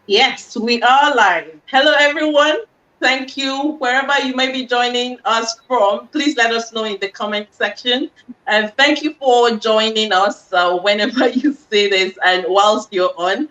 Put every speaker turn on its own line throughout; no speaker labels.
Yes, we are live. Hello, everyone. Thank you. Wherever you may be joining us from, please let us know in the comment section. And thank you for joining us whenever you see this and whilst you're on.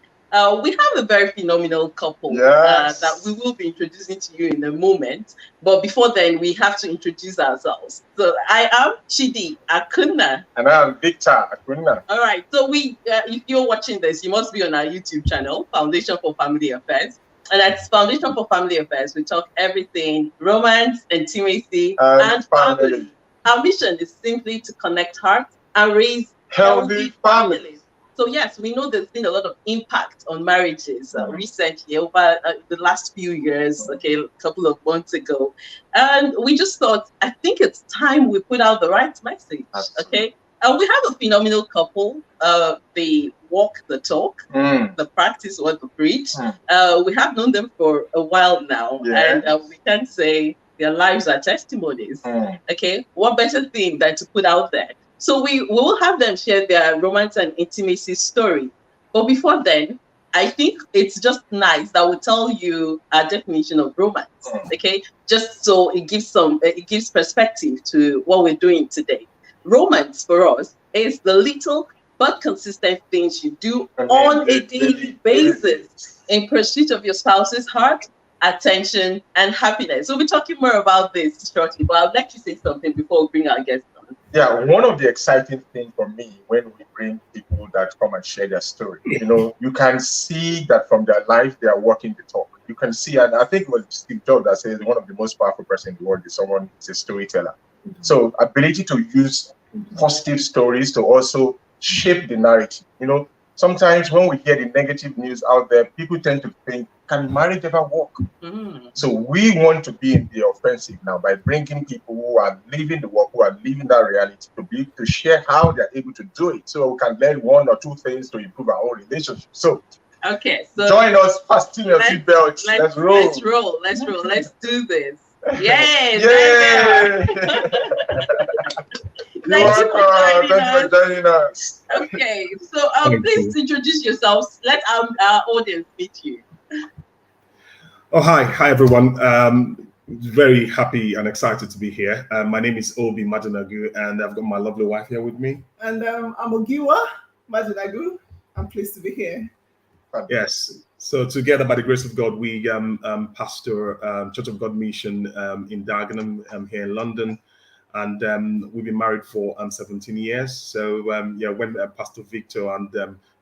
We have a very phenomenal couple that we
Yes.
will be introducing to you in a moment. But before then, we have to introduce ourselves. So I am Chidi Akuna.
And I'm Victor Akuna.
All right. So if you're watching this, you must be on our YouTube channel, Foundation for Family Affairs. And that's Foundation for Family Affairs. We talk everything romance, intimacy,
And
and family.
family.
Our mission is simply to connect hearts and raise
Healthy
healthy
family.
families. So yes, we know there's been a lot of impact on marriages
Mm.
recently over the last few years. Okay, a couple of months ago, and we just thought I think it's time we put out the right message.
Absolutely.
Okay, we have a phenomenal couple. They walk the talk, the practice what the preach. We have known them for a while now,
Yes.
and we can say their lives are testimonies. Okay, what better thing than to put out there? So we will have them share their romance and intimacy story. But before then, I think it's just nice that we tell you our definition of romance. Okay, just so it gives perspective to what we're doing today. Romance for us is the little but consistent things you do on a daily basis in pursuit of your spouse's heart, attention, and happiness. We'll be talking more about this shortly, but I'll let you say something before we bring our guests on.
Yeah, one of the exciting things for me when we bring people that come and share their story, you can see that from their life they are walking the talk. You can see, and I think it was Steve Jobs that says one of the most powerful person in the world is someone who's a storyteller. So ability to use positive stories to also shape the narrative. Sometimes when we hear the negative news out there, people tend to think, can marriage ever work? So we want to be in the offensive now by bringing people who are living the work, who are living that reality, to share how they're able to do it, so we can learn one or two things to improve our own relationship. So
okay, so
join us, fasten your seatbelts. Let's roll.
Let's do this. Yay!
Yay! You're
Thank you for
welcome.
joining
Thanks for
us.
joining us.
Okay, so please introduce yourselves. Let our audience meet you.
Oh, hi everyone. Very happy and excited to be here. My name is Obi Madunagu, and I've got my lovely wife here with me.
And I'm Ogiuwa Madunagu. I'm pleased to be here.
Yes. So together, by the grace of God, we pastor Church of God Mission in Dagenham here in London. And we've been married for 17 years. So when Pastor Victor and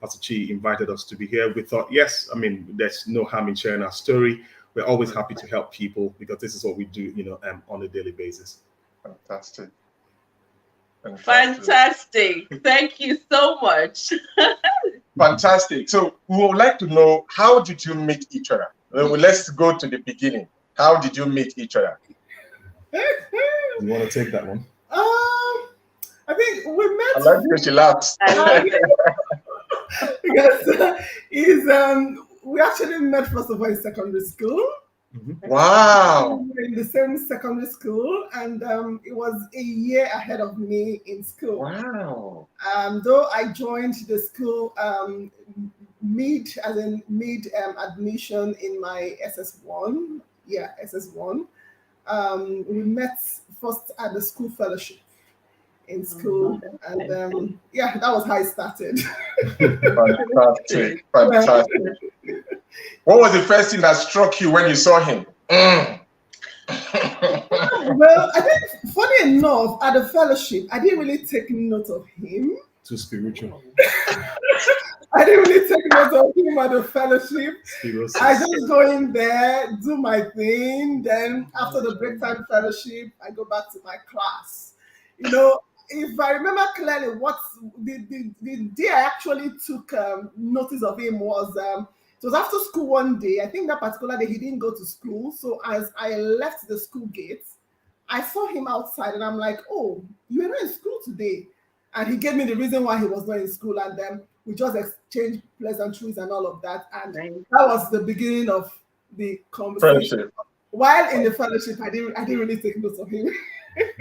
Pastor Chi invited us to be here, we thought, yes, there's no harm in sharing our story. We're always happy to help people because this is what we do, on a daily basis.
Fantastic.
Thank you so much.
Fantastic. So we would like to know, how did you meet each other? Well, let's go to the beginning. How did you meet each other?
You want to take that one?
I think we met.
I like the she laughs.
Because we actually met first of all in secondary school.
Wow.
We were in the same secondary school, and it was a year ahead of me in school.
Wow.
Though I joined the school mid admission in my SS1. Yeah, SS1. We met first at the school fellowship in school, and that was how it started.
Fantastic. What was the first thing that struck you when you saw him?
Well, I think, funny enough, at the fellowship, I didn't really take note of him.
Too spiritual.
I didn't really take note of him at the fellowship. I just go in there, do my thing. Then after the break time fellowship, I go back to my class. If I remember clearly, what the day I actually took notice of him was it was after school one day. I think that particular day he didn't go to school. So as I left the school gate, I saw him outside, and I'm like, "Oh, you were not in school today." And he gave me the reason why he was not in school, and then we just exchanged pleasantries and all of that. And that was the beginning of the conversation.
Friendship.
While in the fellowship, I didn't really take note of him.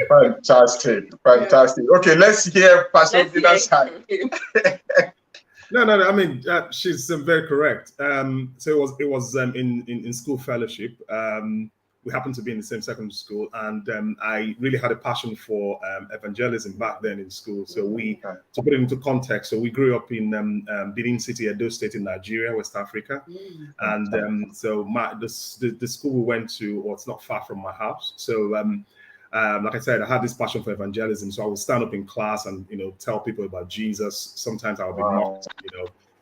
Fantastic. Okay, let's hear Pastor Vina's side.
No. I mean, she's very correct. So it was in school fellowship. We happened to be in the same secondary school, and I really had a passion for evangelism back then in school. So to put it into context, so we grew up in Benin City, Edo State in Nigeria, West Africa, and so the school we went to was not far from my house. So like I said, I had this passion for evangelism, so I would stand up in class and tell people about Jesus. Sometimes I would be mocked,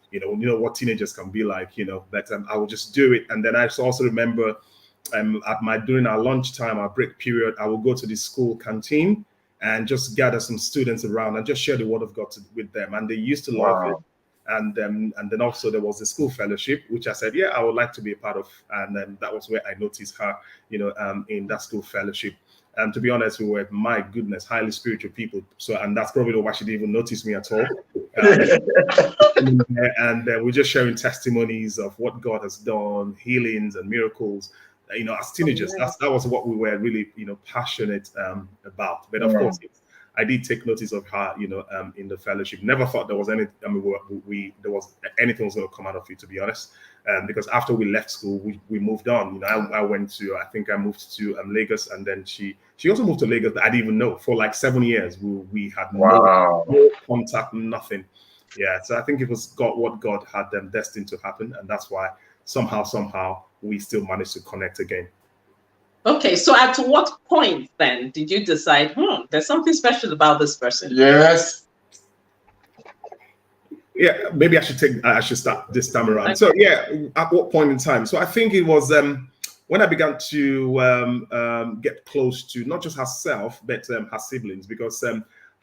you know what teenagers can be like, but I would just do it. And then I also remember during our lunchtime, our break period, I would go to the school canteen and just gather some students around and just share the word of God with them, and they used to love it. And then also there was the school fellowship, which I said, I would like to be a part of, and that was where I noticed her, in that school fellowship. And to be honest, we were, my goodness, highly spiritual people. So, and that's probably why she didn't even notice me at all. And we're just sharing testimonies of what God has done, healings and miracles. As teenagers, that was what we were really, passionate about. But of course, I did take notice of her, in the fellowship. Never thought there was any. I mean, there was anything was going to come out of it, to be honest. Because after we left school, we moved on. I moved to Lagos, and then she also moved to Lagos. But I didn't even know. For like 7 years, we had no contact, nothing. Yeah, so I think it was what God had destined to happen, and that's why somehow we still managed to connect again.
Okay, so at what point then did you decide, there's something special about this person?
Yes.
Yeah, maybe I should start this time around. Okay. So at what point in time? So I think it was when I began to get close to not just herself, but her siblings, because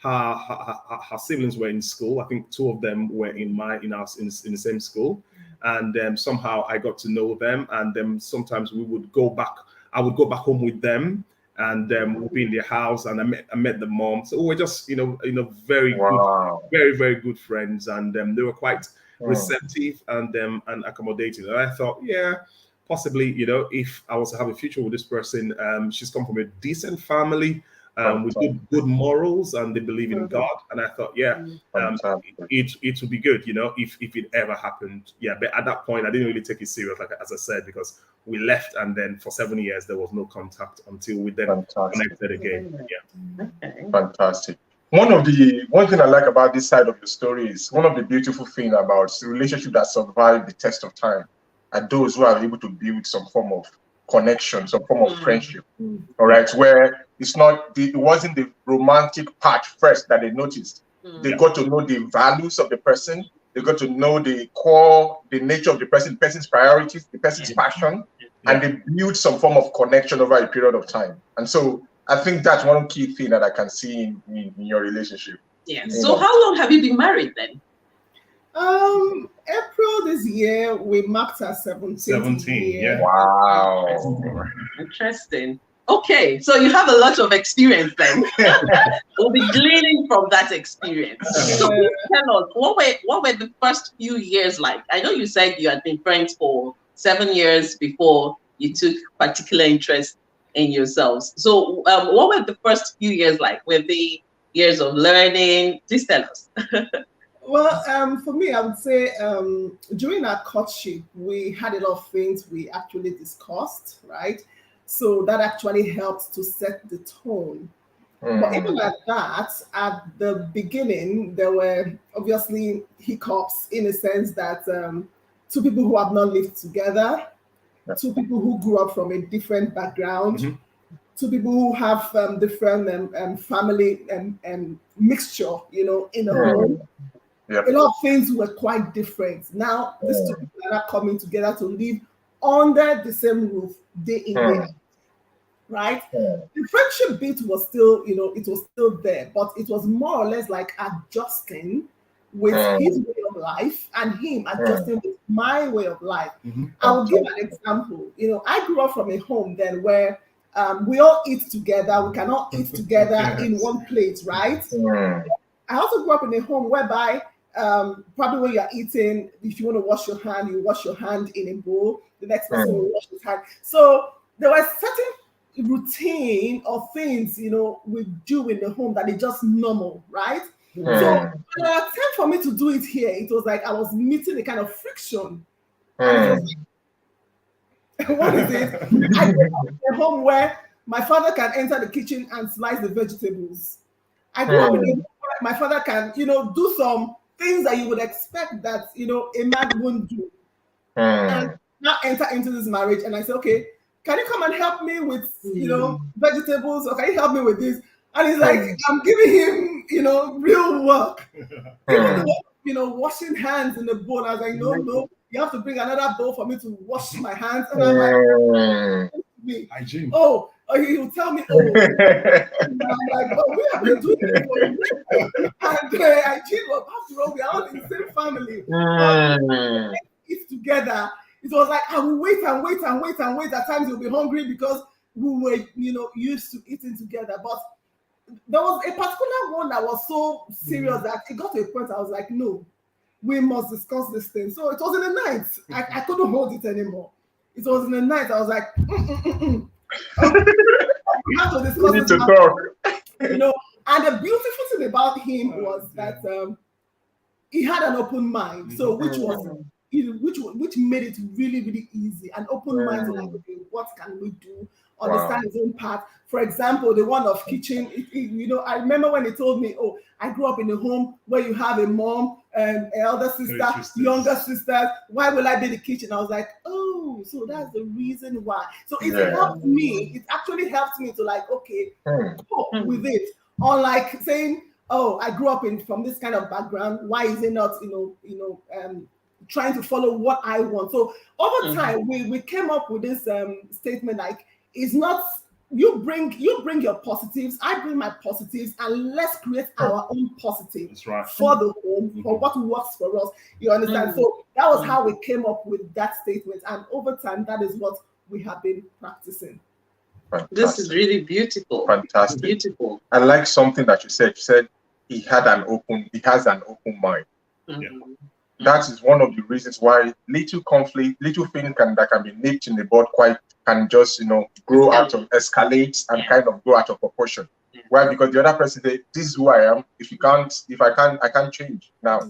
her siblings were in school. I think 2 of them were in the same school. And somehow I got to know them, and then sometimes we would go back. I would go back home with them, and we'll be in their house, and I met the mom. So we were just very good, very, very good friends, and they were quite receptive and accommodating. And I thought, possibly, if I was to have a future with this person, she's come from a decent family. With good morals, and they believe in God, and I thought, it would be good, if it ever happened. But at that point, I didn't really take it serious, like as I said, because we left, and then for 7 years there was no contact until we then connected again.
Fantastic. One thing I like about this side of the story is one of the beautiful things about the relationship that survived the test of time are those who are able to build some form of connection, some form of friendship. All right, where it wasn't the romantic part first that they noticed. They got to know the values of the person. They got to know the nature of the person's priorities, the person's passion, and they build some form of connection over a period of time. And so I think that's one key thing that I can see in your relationship.
Yeah. So how long have you been married then?
April this year, we marked our 17th year.
Wow.
Interesting. Okay, so you have a lot of experience then. We'll be gleaning from that experience. So please tell us, what were the first few years like? I know you said you had been friends for 7 years before you took particular interest in yourselves. So what were the first few years like? Were they years of learning? Please tell us.
Well, for me, I would say during our courtship, we had a lot of things we actually discussed, right? So that actually helped to set the tone. But even at that, at the beginning, there were obviously hiccups in a sense that 2 people who have not lived together, 2 people who grew up from a different background, 2 people who have different family and mixture, in a home. A lot of things were quite different. Now, these 2 people are not coming together to live under the same roof day in, day out. Right? The friendship bit was still, it was still there, but it was more or less like adjusting with his way of life and him adjusting with my way of life. I will give an example. I grew up from a home then where we all eat together. We cannot eat together in one plate, right? I also grew up in a home whereby probably when you're eating, if you want to wash your hand, you wash your hand in a bowl. The next person will wash his hand. So there were certain routine or things we do in the home that is just normal, right? So an attempt for me to do it here, it was like I was meeting a kind of friction. And it was like, what is it? I grew up in a home where my father can enter the kitchen and slice the vegetables. I grew up in a home where my father can, do some things that you would expect that, a man wouldn't do. And now enter into this marriage, and I say, okay, can you come and help me with, vegetables, or can you help me with this? And he's like, I'm giving him, real work. Even the work, washing hands in the bowl. I was like, no, you have to bring another bowl for me to wash my hands. And I'm like, oh, he'll tell me, and I'm like, oh, we have been doing it for years. And hygiene, after all, we are all in the same family. Eat together. It was like I will wait and wait and wait and wait. At times you'll be hungry because we were, used to eating together. But there was a particular one that was so serious that it got to a point I was like, no, we must discuss this thing. So it was in the night. I couldn't hold it anymore. It was in the night. I was like, we have to discuss this. And the beautiful thing about him was that he had an open mind. So which made it really, really easy. An open mind to like, okay, what can we do? Understand his own part. For example, the one of kitchen, I remember when he told me, oh, I grew up in a home where you have a mom, elder sister, younger sisters. Why will I be in the kitchen? I was like, oh, so that's the reason why. So it helped me. It actually helped me to like, okay, cope with it. Unlike saying, oh, I grew up from this kind of background. Why is it not, trying to follow what I want? So over time, we came up with this statement like, it's not you bring your positives, I bring my positives, and let's create our own positives for the home, for what works for us. You understand? So that was how we came up with that statement, and over time, that is what we have been practicing.
Fantastic.
This is really beautiful.
Fantastic.
Beautiful.
I like something that you said. You said he has an open mind. That is one of the reasons why little conflict, little thing that can be nipped in the bud can just grow out of escalate and kind of go out of proportion. Why? Because the other person said, this is who I am. I can't change. Now,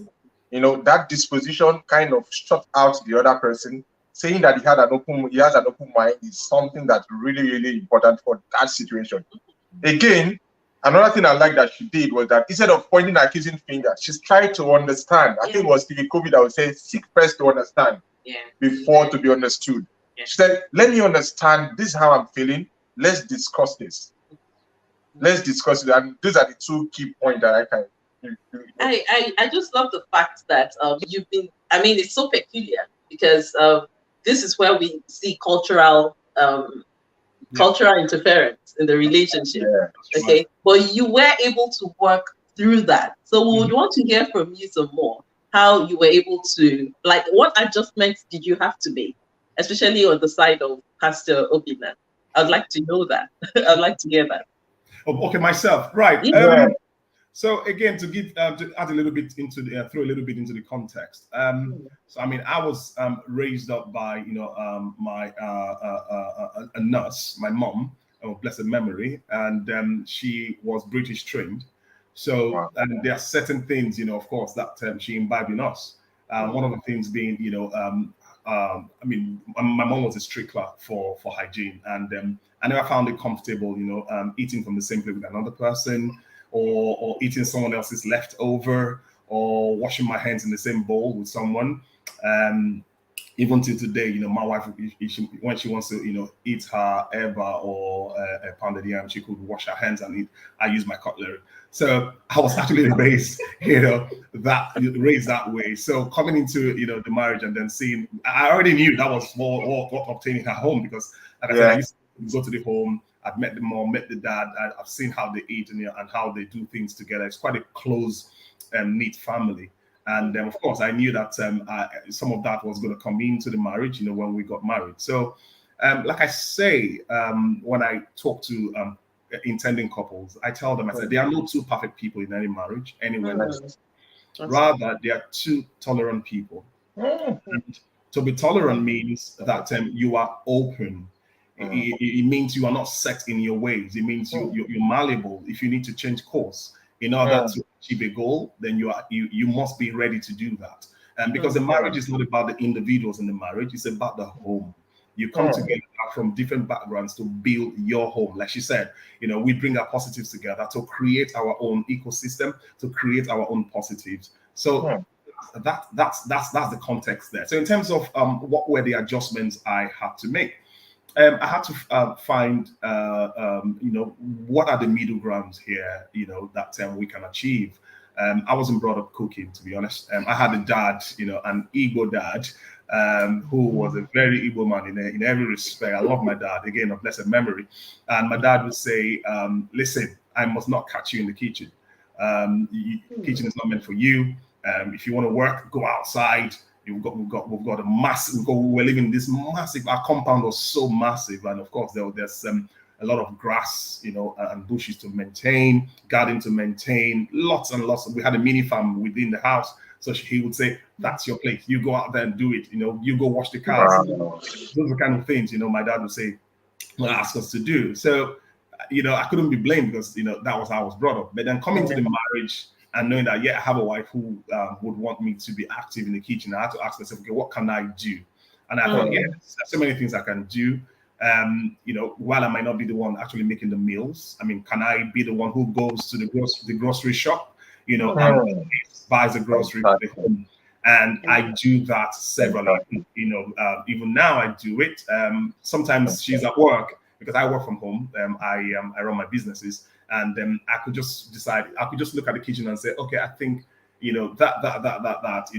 that disposition kind of shut out the other person. Saying that he has an open mind is something that's really, really important for that situation. Again, another thing I like that she did was that instead of pointing an accusing finger, she's tried to understand. I think it was Stevie Kobe that would say, seek first to understand before to be understood. She said, let me understand. This is how I'm feeling. Let's discuss this. Let's discuss it. And these are the two key points that I can.
I just love the fact that it's so peculiar because this is where we see cultural interference in the relationship. Okay, but you were able to work through that. So we would want to hear from you some more. How you were able to, like, what adjustments did you have to make, especially on the side of Pastor Obina? I'd like to know that. I'd like to hear that.
Oh, okay, myself, right?
Yeah.
So again, to give to add a little bit into throw a little bit into the context. So I mean, I was raised up by my a nurse, my mom, of blessed memory, and she was British trained. So and there are certain things, of course, that she imbibed in us. One of the things being, I mean, my mom was a stickler for hygiene, and I never found it comfortable, eating from the same plate with another person, or eating someone else's leftover, or washing my hands in the same bowl with someone. Even till today, my wife, when she wants to, eat her eba or a pounded yam, she could wash her hands and eat. I use my cutlery. So I was actually raised, raised that way. So coming into, the marriage and then seeing, I already knew that was what obtaining her home, because like I said, I used to go to the home. I've met the mom, met the dad. I've seen how they eat and how they do things together. It's quite a close, neat family. And of course, I knew that some of that was going to come into the marriage, when we got married. So, like I say, when I talk to intending couples, I tell them, I said, there are no two perfect people in any marriage, anywhere. Rather, there are two tolerant people. And to be tolerant means that you are open. It means you are not set in your ways. It means you're malleable. If you need to change course, In order to achieve a goal, then you must be ready to do that. Because the marriage is not about the individuals in the marriage, it's about the home. You come together from different backgrounds to build your home. Like she said, we bring our positives together to create our own ecosystem, to create our own positives. So that's the context there. So in terms of what were the adjustments I had to make, I had to find what are the middle grounds here, that we can achieve. I wasn't brought up cooking, to be honest. I had a dad, an Igbo dad, who was a very Igbo man in every respect. I love my dad, again, of blessed memory. And my dad would say, listen, I must not catch you in the kitchen. Kitchen is not meant for you. If you want to work, go outside. We've got a massive. We're living in this massive. Our compound was so massive, and of course there's a lot of grass, and bushes to maintain, garden to maintain, lots and lots. We had a mini farm within the house, so he would say, "That's your place. You go out there and do it. You go wash the cars." Wow. Those are the kind of things my dad would say, ask us to do. So, I couldn't be blamed because that was how I was brought up. But then coming to the marriage, and knowing that, I have a wife who would want me to be active in the kitchen, I had to ask myself, okay, what can I do? And I thought, there's so many things I can do. While I might not be the one actually making the meals, can I be the one who goes to the grocery shop, and buys the grocery for the home? And I do that several, even now I do it. Sometimes she's at work because I work from home. I run my businesses. And then I could just decide, I could just look at the kitchen and say, okay, I think, that,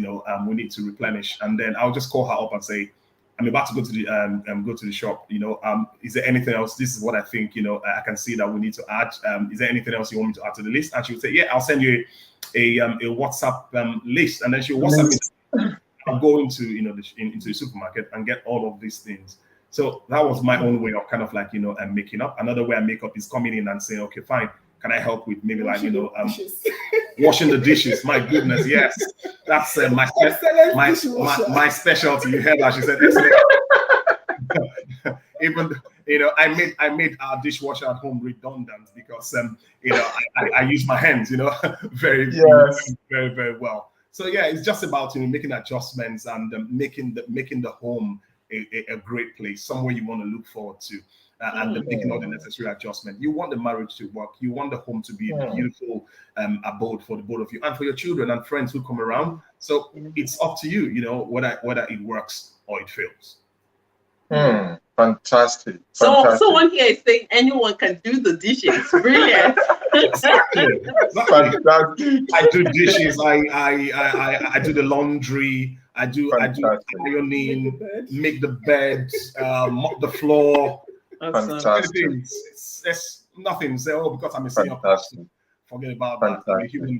we need to replenish. And then I'll just call her up and say, I'm about to go to the shop, is there anything else? This is what I think, I can see that we need to add. Is there anything else you want me to add to the list? And she would say, yeah, I'll send you a WhatsApp list. And then she'll WhatsApp me. I'll go into, into the supermarket and get all of these things. So that was my own way of kind of like, making up. Another way I make up is coming in and saying, okay, fine. Can I help with maybe like, washing the dishes? My goodness, yes. That's my specialty. You heard that? She said, excellent. Even, I made our dishwasher at home redundant because, I use my hands, very, very, very well. So yeah, it's just about, making adjustments and making the home a great place, somewhere you want to look forward to, and making all the necessary adjustment. You want the marriage to work. You want the home to be a beautiful abode for the both of you and for your children and friends who come around. So it's up to you, whether it works or it fails.
Fantastic.
So someone here is saying anyone can do the dishes. Brilliant.
Exactly. I do dishes. I do the laundry. I do ironing, make the bed, mop the floor.
Fantastic.
It's nothing. Say, because I'm a senior person. Forget about that.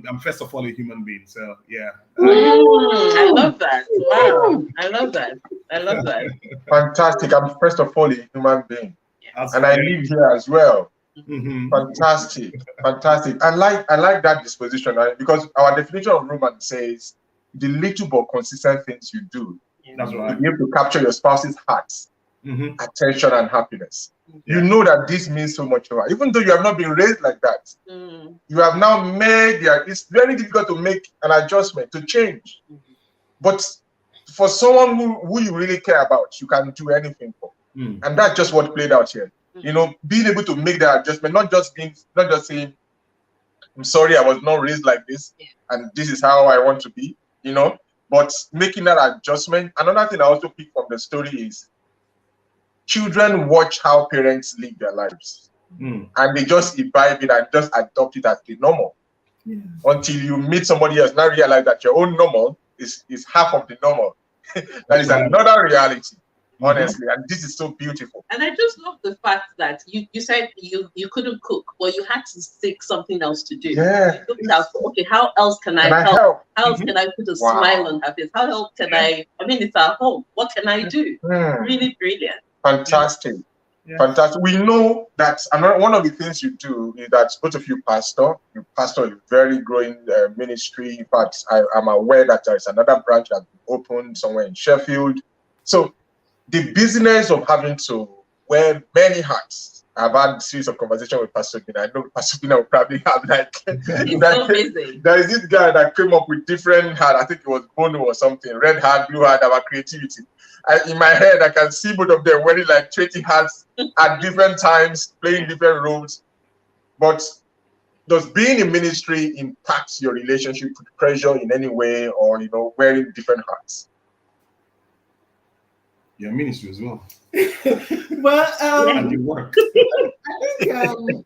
I'm first of all a human being. So yeah.
I love that. Wow. I love that.
Fantastic. I'm first of all a human being. And I live here as well. Fantastic. I like that disposition, right? Because our definition of romance says the little but consistent things you do.
That's right.
You have to capture your spouse's hearts, attention, and happiness. You know that this means so much more. Even though you have not been raised like that, you have now made it's very difficult to make an adjustment, to change. But for someone who you really care about, you can do anything for. And that's just what played out here. Being able to make that adjustment, not just saying, I'm sorry, I was not raised like this, and this is how I want to be, but making that adjustment. Another thing I also picked from the story is children watch how parents live their lives, and they just imbibe it and just adopt it as the normal. Until you meet somebody else, now realize that your own normal is half of the normal. That is another reality. Honestly, and this is so beautiful.
And I just love the fact that you said you couldn't cook, but you had to seek something else to do.
Yeah.
You looked at, okay, how else can I help? How else can I put a smile on her face? How else can it's our home. What can I do? Really brilliant.
Fantastic. Fantastic. We know that one of the things you do is that both of you pastor a very growing ministry. In fact, I'm aware that there is another branch that opened somewhere in Sheffield. So the business of having to wear many hats I've had a series of conversations with Pastor Bina. I know Pastor Bina will probably have like
so busy.
There is this guy that came up with different hat. I think it was Bono or something. Red hat, blue hat, about creativity. In my head, I can see both of them wearing like 20 hats at different times, playing different roles. But does being in ministry impact your relationship with pressure in any way, or wearing different hats?
Your ministry as well.
Well,
and your work.
I think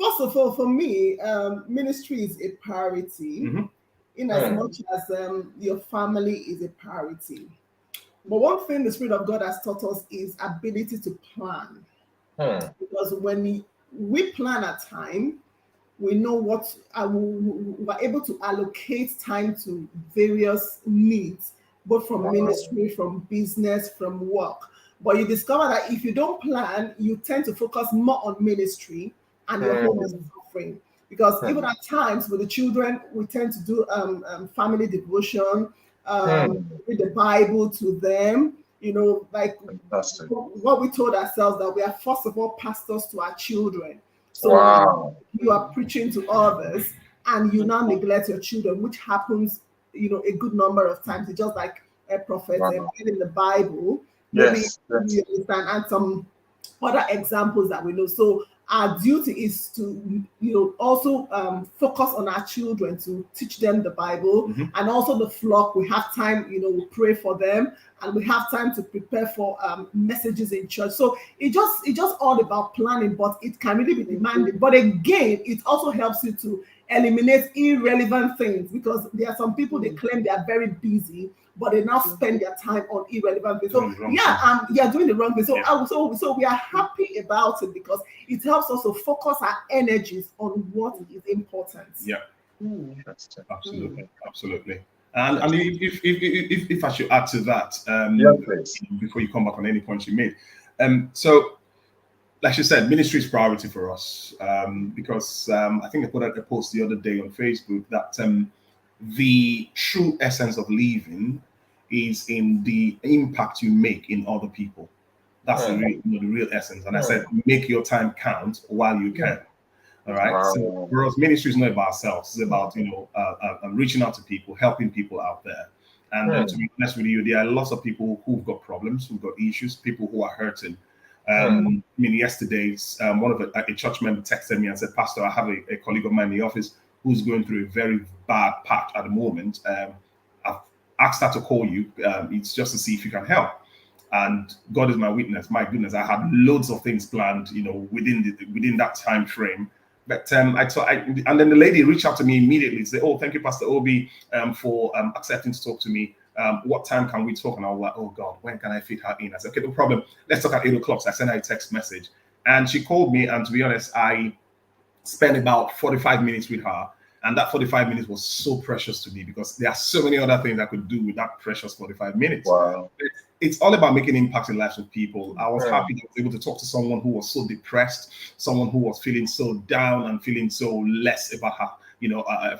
first of all, for me, ministry is a priority, in as much as your family is a priority. But one thing the Spirit of God has taught us is ability to plan. Because when we plan a time, we know what we're able to allocate time to various needs, both from ministry, from business, from work. But you discover that if you don't plan, you tend to focus more on ministry, and your home is suffering. Because even at times with the children, we tend to do family devotion, read the Bible to them. Like what we told ourselves, that we are first of all pastors to our children. So you are preaching to others, and you now neglect your children, which happens, a good number of times. It's just like a prophet in the Bible. Maybe you understand, and some other examples that we know. So our duty is to, also focus on our children, to teach them the Bible, and also the flock. We have time, we pray for them, and we have time to prepare for messages in church. So it's just all about planning, but it can really be demanding. But again, it also helps you to eliminate irrelevant things, because there are some people, they claim they are very busy, but they now spend their time on irrelevant things. So you're doing the wrong thing. So we are happy about it, because it helps us to focus our energies on what is important.
Yeah, absolutely. And if I should add to that, before you come back on any points you made, so like you said, ministry is priority for us, because I think I put out a post the other day on Facebook that the true essence of living is in the impact you make in other people. That's the real essence. And I said, make your time count while you can. All right. So for us, ministry is not about ourselves. It's about reaching out to people, helping people out there. And to be honest with you, there are lots of people who've got problems, who've got issues, people who are hurting. Yesterday, one of a church member texted me and said, "Pastor, I have a colleague of mine in the office who's going through a very bad patch at the moment. I've asked her to call you. It's just to see if you can help." And God is my witness. My goodness, I had loads of things planned, within that time frame. But and then the lady reached out to me immediately and said, "Oh, thank you, Pastor Obi, for accepting to talk to me. What time can we talk?" And I was like, "Oh God, when can I fit her in?" I said, "Okay, no problem. Let's talk at 8 o'clock." So I sent her a text message, and she called me. And to be honest, I spent about 45 minutes with her. And that 45 minutes was so precious to me, because there are so many other things I could do with that precious 45 minutes.
Wow.
It's all about making impact in lives of people. I was happy to be able to talk to someone who was so depressed, someone who was feeling so down and feeling so less about her,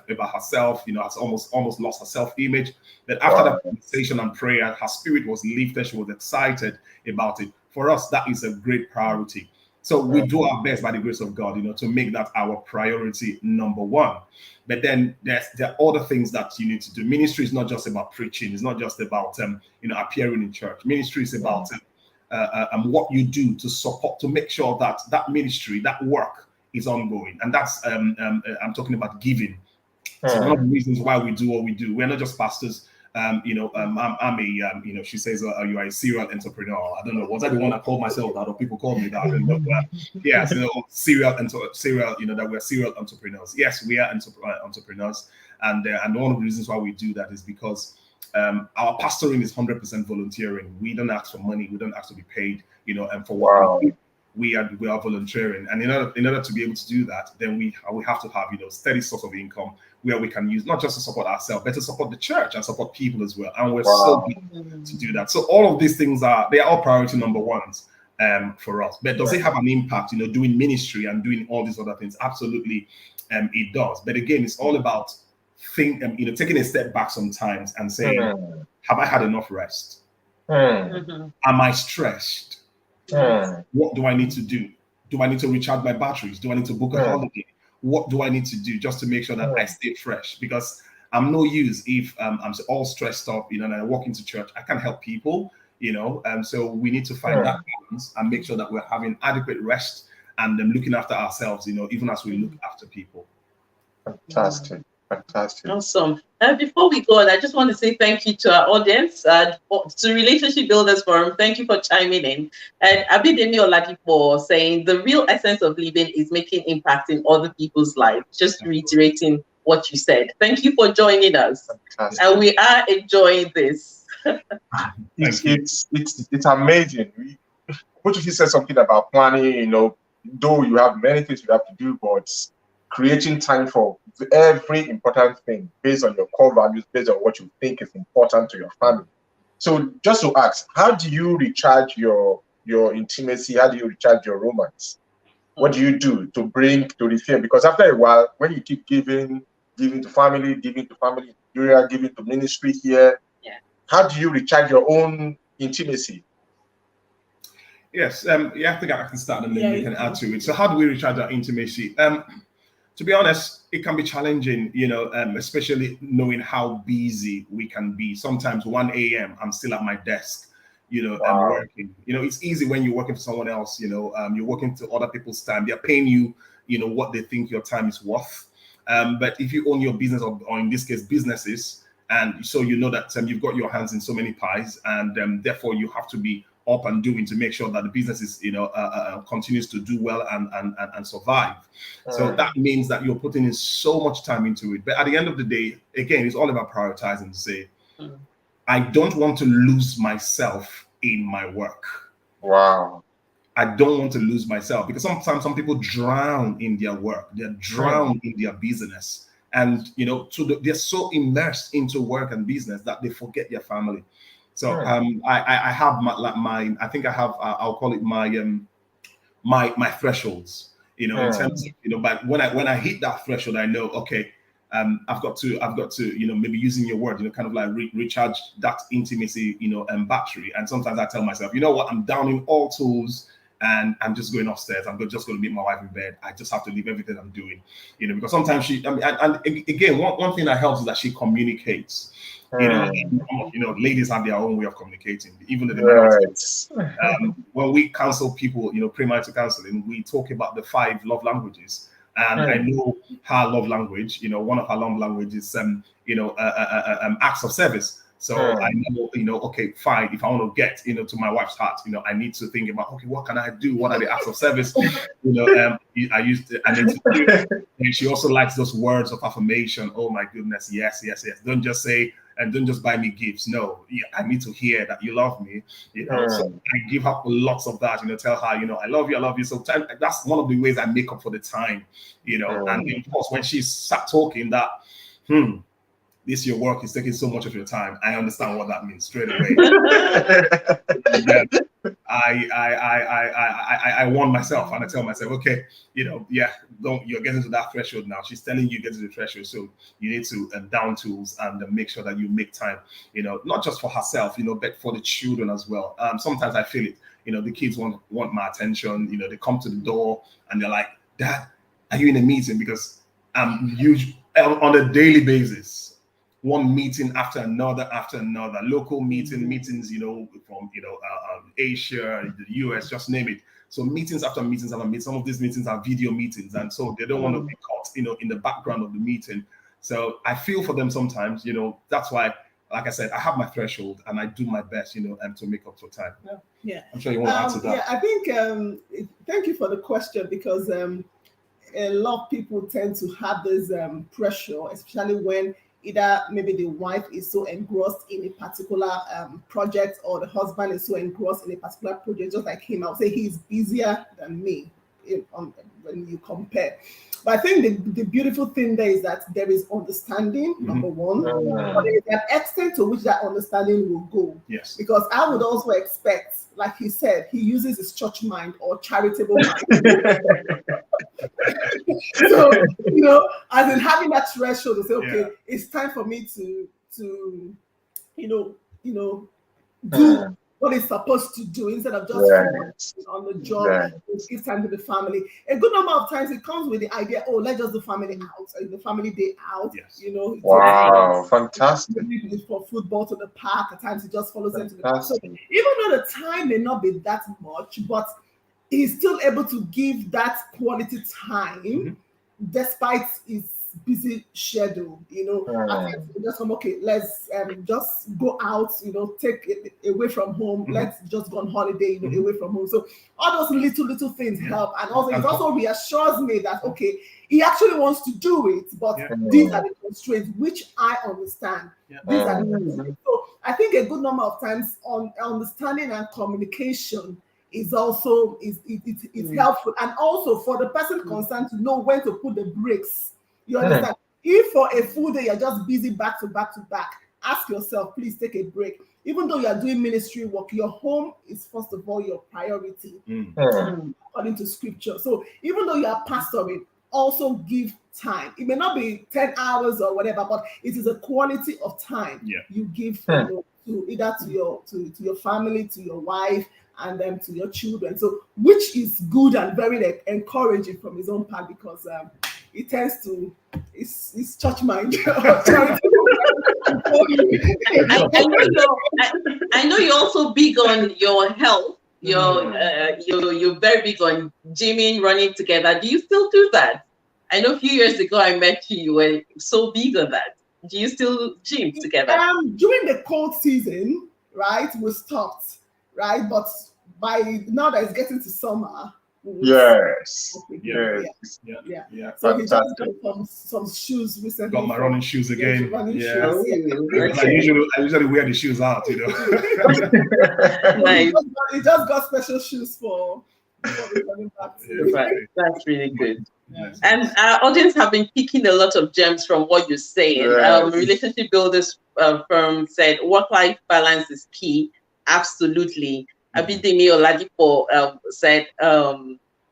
about herself, has almost lost her self-image. But after that conversation and prayer, her spirit was lifted. She was excited about it. For us, that is a great priority. So we do our best by the grace of God, to make that our priority number one. But then there are other things that you need to do. Ministry is not just about preaching. It's not just about appearing in church. Ministry is about what you do to support, to make sure that that ministry, that work is ongoing. And that's I'm talking about giving. So one of the reasons why we do what we do, we're not just pastors. I'm a, she says, you are a serial entrepreneur. I don't know. Was I the one that called myself that, or people call me that? I don't know. Yeah, serial, that we're serial entrepreneurs. Yes, we are entrepreneurs. And one of the reasons why we do that is because our pastoring is 100% volunteering. We don't ask for money. We don't ask to be paid, and for what we do. We are volunteering, and in order to be able to do that, then we have to have steady source of income where we can use not just to support ourselves, but to support the church and support people as well. And we're so good to do that. So all of these things are all priority number ones for us. But does it have an impact? Doing ministry and doing all these other things? Absolutely, it does. But again, it's all about taking a step back sometimes and saying, have I had enough rest? Am I stressed? What do I need to do? Do I need to recharge my batteries? Do I need to book a holiday? What do I need to do just to make sure that I stay fresh? Because I'm no use if I'm all stressed up, and I walk into church. I can't help people, so we need to find that balance and make sure that we're having adequate rest and looking after ourselves, even as we look after people.
Fantastic.
Awesome. Before we go on, I just want to say thank you to our audience, to Relationship Builders Forum. Thank you for chiming in. And Abidemi Oladipo saying the real essence of living is making impact in other people's lives. Just reiterating what you said. Thank you for joining us. Fantastic. And we are enjoying this.
It's amazing. What if you said something about planning, though you have many things you have to do, but creating time for every important thing based on your core values, based on what you think is important to your family. So just to ask, how do you recharge your intimacy? How do you recharge your romance? What do you do to refill? Because after a while, when you keep giving to family, you are giving to ministry here.
Yeah.
How do you recharge your own intimacy?
Yes, I think I can start and then you can add to it. So how do we recharge our intimacy? To be honest, it can be challenging, especially knowing how busy we can be. Sometimes 1 a.m. I'm still at my desk, I'm working. It's easy when you're working for someone else, you're working to other people's time. They're paying you, what they think your time is worth. But if you own your business or in this case, businesses, and so that you've got your hands in so many pies, and therefore you have to be up and doing to make sure that the business is, continues to do well and survive. So that means that you're putting in so much time into it. But at the end of the day, again, it's all about prioritizing to say, I don't want to lose myself in my work.
Wow.
I don't want to lose myself, because sometimes some people drown in their work. They're drowned in their business. And, they're so immersed into work and business that they forget their family. So I have I'll call it my thresholds, in terms of, but when I hit that threshold, I know, okay, I've got to, maybe using your word, kind of like recharge that intimacy, battery. And sometimes I tell myself, you know what, I'm downing all tools and I'm just going upstairs. I'm just going to meet my wife in bed. I just have to leave everything I'm doing, because sometimes and again, one thing that helps is that she communicates. Ladies have their own way of communicating, even though the when we counsel people, premarital counseling, we talk about the 5 love languages. And I know her love language, one of her love languages is, acts of service. So I know, okay, fine. If I want to get, to my wife's heart, I need to think about, okay, what can I do? What are the acts of service? I need to do. And she also likes those words of affirmation. Oh my goodness, yes. Don't just say, and don't just buy me gifts. No, I need to hear that you love me. So I give her lots of that. Tell her, I love you. So that's one of the ways I make up for the time. And of course, when she sat talking that, this your work is taking so much of your time, I understand what that means straight away. I warn myself and I tell myself, okay, you're getting to that threshold now. She's telling you get to the threshold, so you need to down tools and make sure that you make time, not just for herself, but for the children as well. Sometimes I feel it, the kids want my attention. They come to the door and they're like, Dad, are you in a meeting? Because I'm on a daily basis. One meeting after another, local meetings, from, Asia, the US, just name it. So meetings after meetings after meetings. Some of these meetings are video meetings. And so they don't want to be caught, in the background of the meeting. So I feel for them sometimes, that's why, like I said, I have my threshold and I do my best, and to make up for time.
Yeah.
I'm sure you want to answer that.
Yeah, I think, thank you for the question, because a lot of people tend to have this pressure, especially when either maybe the wife is so engrossed in a particular project, or the husband is so engrossed in a particular project. Just like him, I would say he's busier than me when you compare. But I think the beautiful thing there is that there is understanding, number one, but there is an extent to which that understanding will go.
Yes.
Because I would also expect, like he said, he uses his church mind or charitable mind. So, as in having that threshold to say, okay, it's time for me to do what role is supposed to do instead of just focusing on the job. Give time to the family. A good number of times it comes with the idea, oh, let's just do family out, the family day out. You know.
Wow, fantastic.
Maybe for football to the park. At times he just follows them to the park. So even though the time may not be that much, but he's still able to give that quality time despite his busy schedule, you know. Just come, okay, let's just go out, you know, take it away from home. Let's just go on holiday, you know, away from home. So all those little things help, and also it also reassures me that okay, he actually wants to do it, but these are the constraints which I understand. These are the constraints. So I think a good number of times on understanding and communication is also it's helpful, and also for the person concerned to know when to put the brakes. You understand? If for a full day you're just busy back to back to back, ask yourself, please take a break. Even though you're doing ministry work, your home is first of all your priority, according to scripture. So even though you are pastoring, also give time. It may not be 10 hours or whatever, but it is a quality of time you give to either to your family, to your wife, and then to your children. So which is good and very encouraging from his own part, because it tends to it's church mind. I
know you're also big on your health. You're very big on gymming, running together. Do you still do that? I know a few years ago I met you. You were so big on that. Do you still gym together?
During the cold season, right, we stopped, right? But by now that it's getting to summer.
Yes.
So he just got some shoes recently.
Got my running shoes again.
Shoes,
I usually wear the shoes out, you know.
Nice.
He just got special shoes for running back.
That's really good. And our audience have been picking a lot of gems from what you're saying. Relationship Builders firm said work-life balance is key. Absolutely. Abidemi Oladipo said,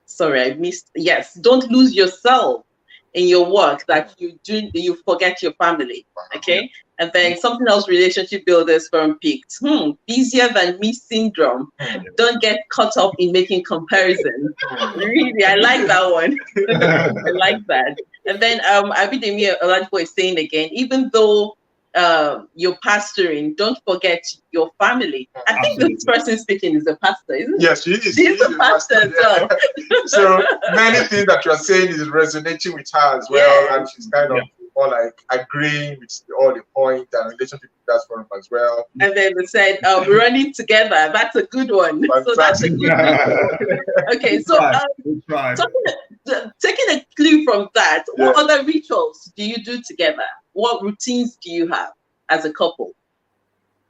sorry, I missed. Yes, don't lose yourself in your work that you forget your family. Okay. And then something else Relationship Builders firm picked. Busier than me syndrome. Don't get caught up in making comparisons. Really, I like that one. I like that. And then Abidemi Oladipo is saying again, even though you're pastoring, don't forget your family. I think this person speaking is a pastor, isn't it?
Yes, she is.
She's a pastor as well.
So many things that you're saying is resonating with her as well, and she's kind of more like agreeing with all the point and relationship with that forum as well.
And then they said running together. That's a good one. So that's a good one. Okay, so taking a clue from that, what other rituals do you do together? What routines do you have as a couple?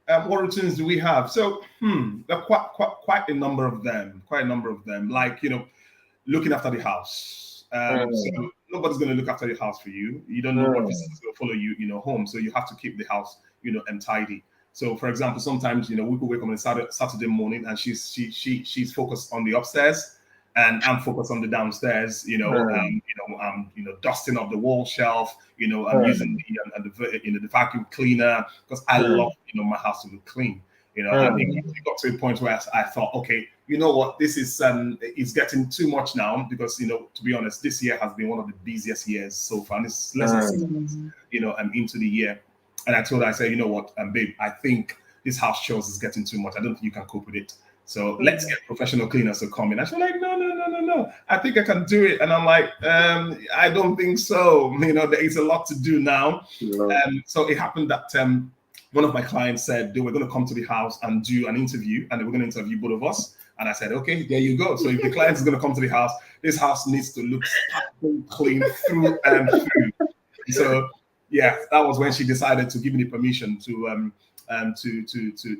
What routines do we have? So, there are quite a number of them. Like, you know, looking after the house. So nobody's going to look after your house for you. You don't know what is going to follow you, you know, home. So you have to keep the house, you know, tidy. So, for example, sometimes, you know, we could wake up on a Saturday morning and she's focused on the upstairs, and I'm focused on the downstairs. You know, dusting up the wall shelf. You know, I'm using the vacuum cleaner because I love, you know, my house to look clean. You know, and it got to a point where I thought, okay, you know what, this is it's getting too much now, because, you know, to be honest, this year has been one of the busiest years so far. And it's less than 6 months, you know, I'm into the year. And I told her, I said, you know what, babe, I think this house chores is getting too much. I don't think you can cope with it. So let's get professional cleaners to come in. And she's like, no. I think I can do it. And I'm like, I don't think so. You know, there is a lot to do now. So it happened that one of my clients said they were going to come to the house and do an interview, and they were going to interview both of us. And I said, okay, there you go. So if the client is going to come to the house, this house needs to look clean through and through. So yeah, that was when she decided to give me the permission to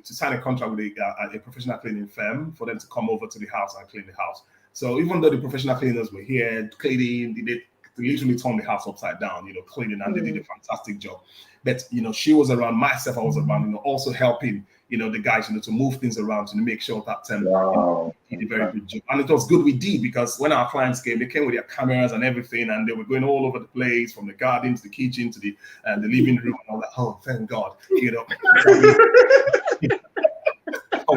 sign a contract with a professional cleaning firm for them to come over to the house and clean the house. So even though the professional cleaners were here cleaning, they literally turned the house upside down, you know, cleaning, and they did a fantastic job. But, you know, she was around, myself, I was around, you know, also helping, you know, the guys, you know, to move things around, to make sure that you know, he did a very good job. And it was good we did, because when our clients came, they came with their cameras and everything, and they were going all over the place, from the garden to the kitchen to the living room, and all that. Oh, thank God, you know.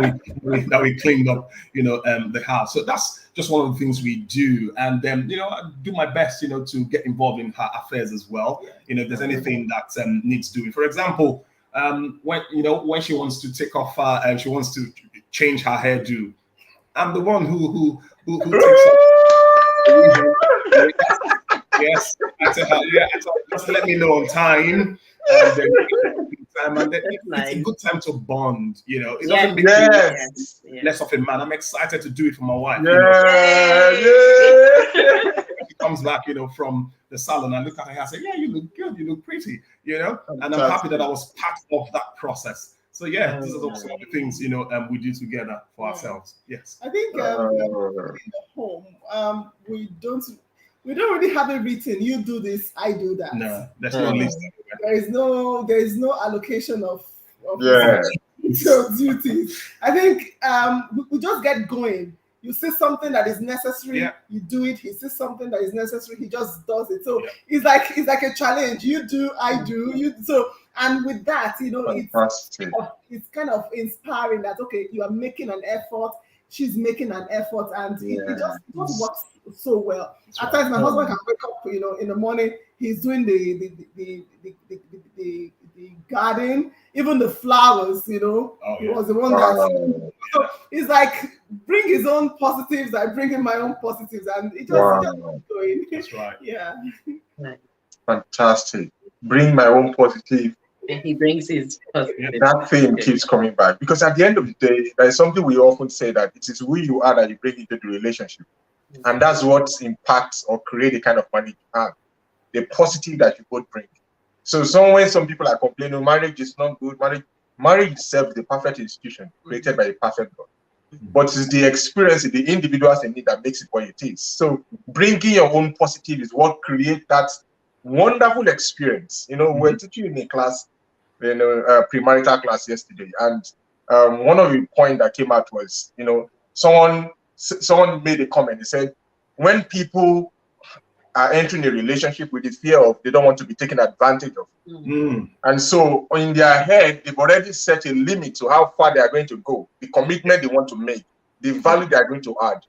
that we cleaned up, the house. So that's just one of the things we do. And then, I do my best, to get involved in her affairs as well. If there's anything that needs doing. For example, when she wants to take off and she wants to change her hairdo, I'm the one who takes off. Yes, I tell her, just let me know on time. And then it's a good time to bond. It doesn't make me less of a man. I'm excited to do it for my wife. She comes back, from the salon. I look at her and I say, "Yeah, you look good. You look pretty." And I'm happy that I was part of that process. So this is also some of the things we do together for ourselves. Yes,
I think home we don't really have it written. You do this, I do that.
No, there's no list.
There is no allocation of duties. I think we just get going. You see something that is necessary, you do it. He sees something that is necessary, he just does it. So it's like a challenge. You do, I do. And with that, it's kind of inspiring that you are making an effort, she's making an effort, and it just works so well. At times, my husband can wake up, in the morning, he's doing the garden, even the flowers, he was the one that. So it's like bring his own positives, I bring in my own positives, and it just keeps going.
That's right.
Yeah.
Fantastic. Bring my own positive.
And he brings his positive.
That thing keeps coming back, because at the end of the day, there is something we often say, that it is who you are that you bring into the relationship. And that's what impacts or create the kind of marriage you have. The positive that you both bring. So when some people are complaining, marriage is not good, marriage itself is the perfect institution created by a perfect God. But it's the experience, the individuals in it that makes it what it is. So bringing your own positive is what creates that wonderful experience. We're teaching in a class, premarital class yesterday, and one of the points that came out was, someone made a comment. He said, when people are entering a relationship with the fear of they don't want to be taken advantage of, and so in their head they've already set a limit to how far they are going to go, the commitment they want to make, the value they are going to add.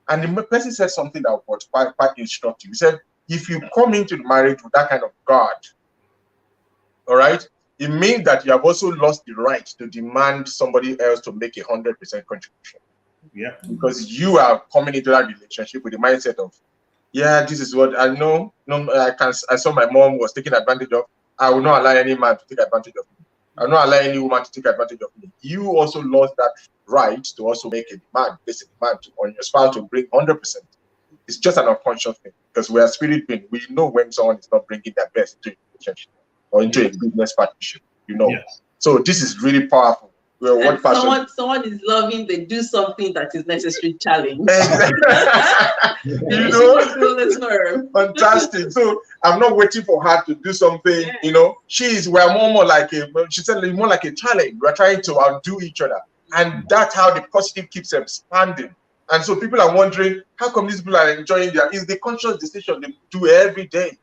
And the person said something that was quite instructive. He said, if you come into the marriage with that kind of guard, all right, it means that you have also lost the right to demand somebody else to make 100% contribution.
Yeah.
Because you are coming into that relationship with the mindset of, this is what I know. I saw my mom was taking advantage of. I will not allow any man to take advantage of me. I will not allow any woman to take advantage of me. You also lost that right to also make a demand, basic demand on your spouse to bring 100%. It's just an unconscious thing, because we are spirit beings. We know when someone is not bringing their best into a relationship or into a business partnership.
Yes.
So this is really powerful.
Someone is loving the do something that is necessary challenge.
Fantastic. So I'm not waiting for her to do something. We're more like she said, more like a challenge. We're trying to outdo each other, and that's how the positive keeps expanding. And so people are wondering, how come these people are enjoying it's the conscious decision they do every day.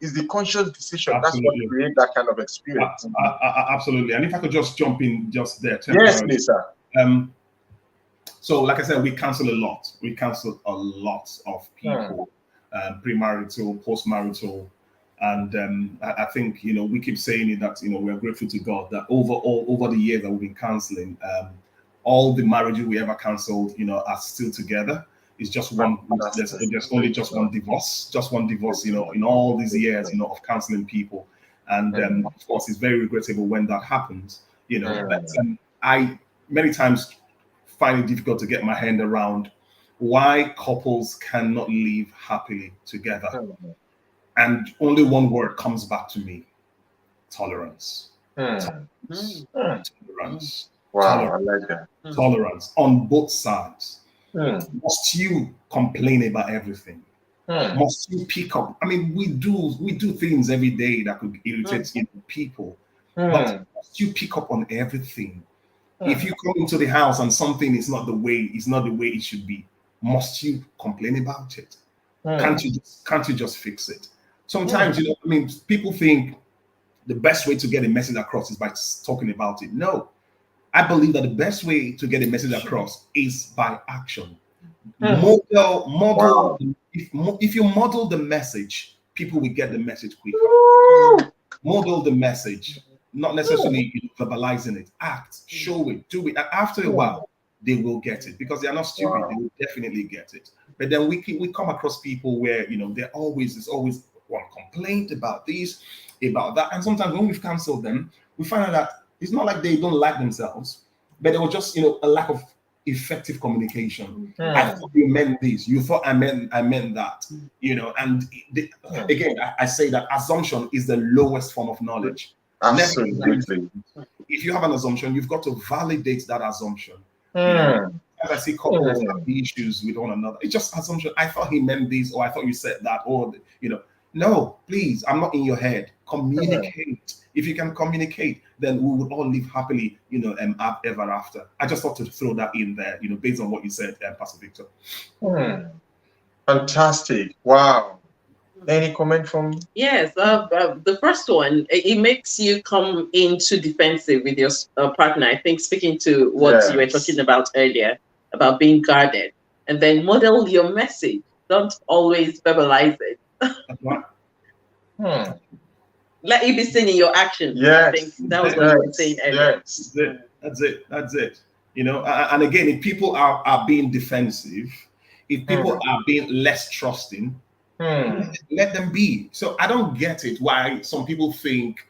Is the conscious decision.
Absolutely.
That's what creates that kind of experience.
Absolutely. And if I could just jump in just there.
Yes, please, sir.
So like I said, we counsel a lot. We counsel a lot of people, premarital, postmarital. And I think, we keep saying it that, we're grateful to God that over the years that we've been counseling, all the marriages we ever counseled, are still together. It's just one. There's only just one divorce. In all these years, of counseling people, and of course, it's very regrettable when that happens. But I many times find it difficult to get my hand around why couples cannot live happily together, and only one word comes back to me: tolerance. Tolerance.
Wow, I like that.
Tolerance on both sides. Must you complain about everything? Must you pick up? I mean, we do things every day that could irritate people, but must you pick up on everything? If you come into the house and something is not the way it should be, must you complain about it? Can't you just fix it? Sometimes people think the best way to get a message across is by talking about it. No. I believe that the best way to get a message across is by action. Model. Wow. If you model the message, people will get the message quicker. Model the message, not necessarily verbalizing it. Act, show it, do it. And after a while, they will get it because they are not stupid. They will definitely get it. But then we come across people where there's always one complaint about this, about that, and sometimes when we've cancelled them, we find out that it's not like they don't like themselves, but there was just a lack of effective communication. I thought you meant this. You thought I meant that. And again, I say that assumption is the lowest form of knowledge.
Absolutely.
If you have an assumption, you've got to validate that assumption. As I see couples have issues with one another, it's just assumption. I thought he meant this, or I thought you said that, or no, please, I'm not in your head. Communicate. If you can communicate, then we would all live happily, ever after. I just thought to throw that in there, based on what you said, Pastor Victor.
Fantastic. Wow. Any comment from?
Yes, the first one, it makes you come into defensive with your partner. I think speaking to what you were talking about earlier, about being guarded, and then model your message. Don't always verbalize it. Let it be seen in your actions.
Yes.
I think that was what you were saying earlier.
Yes.
That's it. And again, if people are being defensive, if people are being less trusting, let them be. So I don't get it why some people think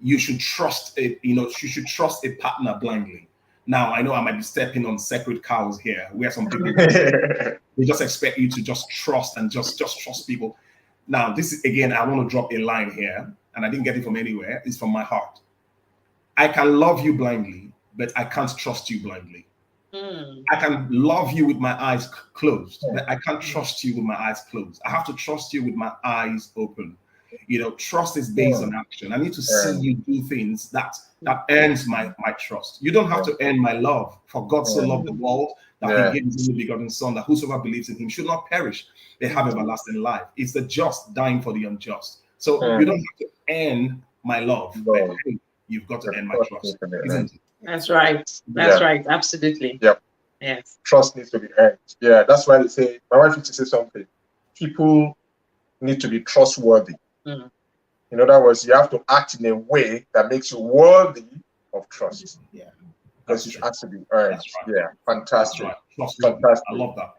you should trust you should trust a partner blindly. Now I know I might be stepping on sacred cows here, where some people they just expect you to just trust and just trust people. Now, this is, again, I want to drop a line here, and I didn't get it from anywhere. It's from my heart. I can love you blindly, but I can't trust you blindly. I can love you with my eyes closed, but I can't trust you with my eyes closed. I have to trust you with my eyes open. Trust is based on action. I need to see you do things that earns my trust. You don't have to earn my love. For God so loved the world that he gave his only begotten Son, that whosoever believes in him should not perish, they have everlasting life. It's the just dying for the unjust. So you don't have to earn my love, but hey, you've got to earn my trust, isn't it?
That's right. That's right. Absolutely.
Yep.
Yes.
Trust needs to be earned. Yeah, that's why they say, my wife used to say something. People need to be trustworthy. In other words, you have to act in a way that makes you worthy of trust.
Yeah.
Because it has to be earned. Right. Yeah, fantastic.
Right.
Fantastic.
I love that.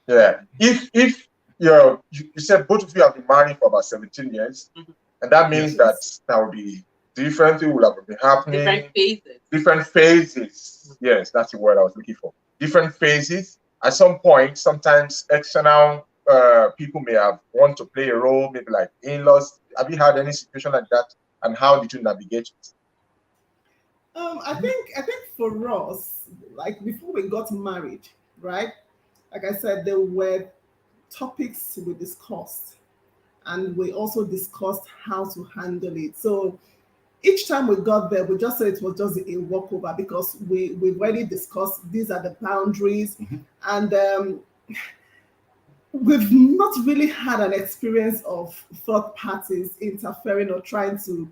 Yeah. If you said both of you have been married for about 17 years, and that means that there will be different things will have been happening. Different phases. Yes, that's the word I was looking for. Different phases. At some point, sometimes external people may have want to play a role, maybe like in-laws. Have you had any situation like that? And how did you navigate it?
I think for us, like before we got married, right? Like I said, there were topics we discussed, and we also discussed how to handle it. So each time we got there, we just said it was just a walkover because we've already discussed these are the boundaries, and we've not really had an experience of third parties interfering or trying to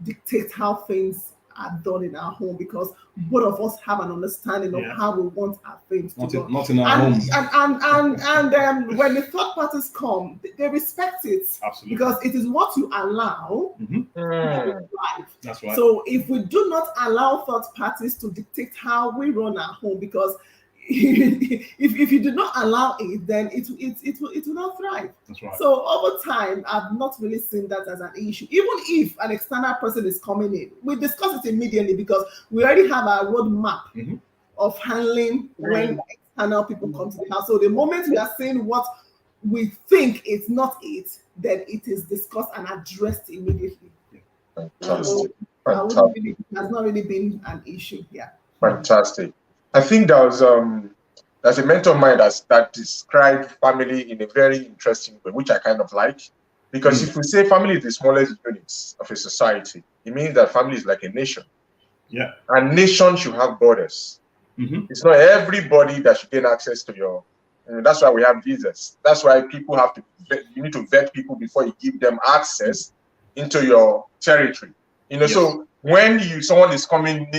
dictate how things are done in our home, because both of us have an understanding of how we want our things to go.
Not in our home.
And when the third parties come, they respect it.
Absolutely.
Because it is what you allow in life.
That's right.
So if we do not allow third parties to dictate how we run our home, because if you do not allow it, then it will not thrive.
That's right.
So over time, I've not really seen that as an issue. Even if an external person is coming in, we discuss it immediately because we already have a roadmap of handling when external people come to the house. So the moment we are saying what we think is not it, then it is discussed and addressed immediately.
Fantastic.
It has not really been an issue here.
Fantastic. I think there was there's a mentor of mine that described family in a very interesting way, which I kind of like. Because if we say family is the smallest unit of a society, it means that family is like a nation.
Yeah.
And nation should have borders. It's not everybody that should gain access to your. That's why we have visas. That's why people have to. You need to vet people before you give them access into your territory. So when someone is coming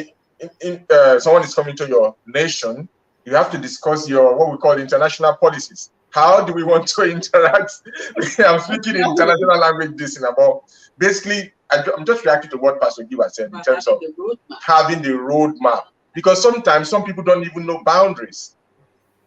someone is coming to your nation, you have to discuss your what we call international policies. How do we want to interact? I'm speaking in international language this about basically I'm just reacting to what Pastor Giwa said in terms of having the roadmap. Because sometimes some people don't even know boundaries.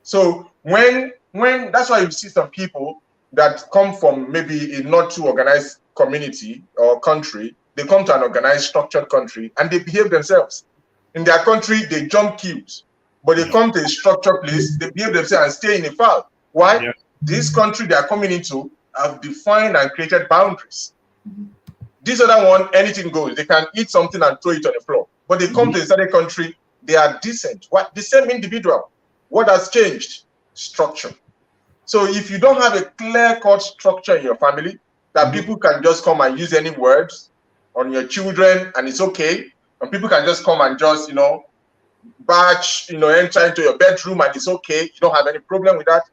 So when that's why you see some people that come from maybe a not too organized community or country, they come to an organized, structured country and they behave themselves. In their country, they jump queues, but they come to a structured place, they behave themselves and stay in a file. Why? Yeah. This country they are coming into have defined and created boundaries. This other one, anything goes. They can eat something and throw it on the floor. But they come to a certain country, they are decent. What? The same individual. What has changed? Structure. So if you don't have a clear-cut structure in your family, that people can just come and use any words on your children and it's okay, and people can just come and just, barge, enter into your bedroom and it's okay, you don't have any problem with that.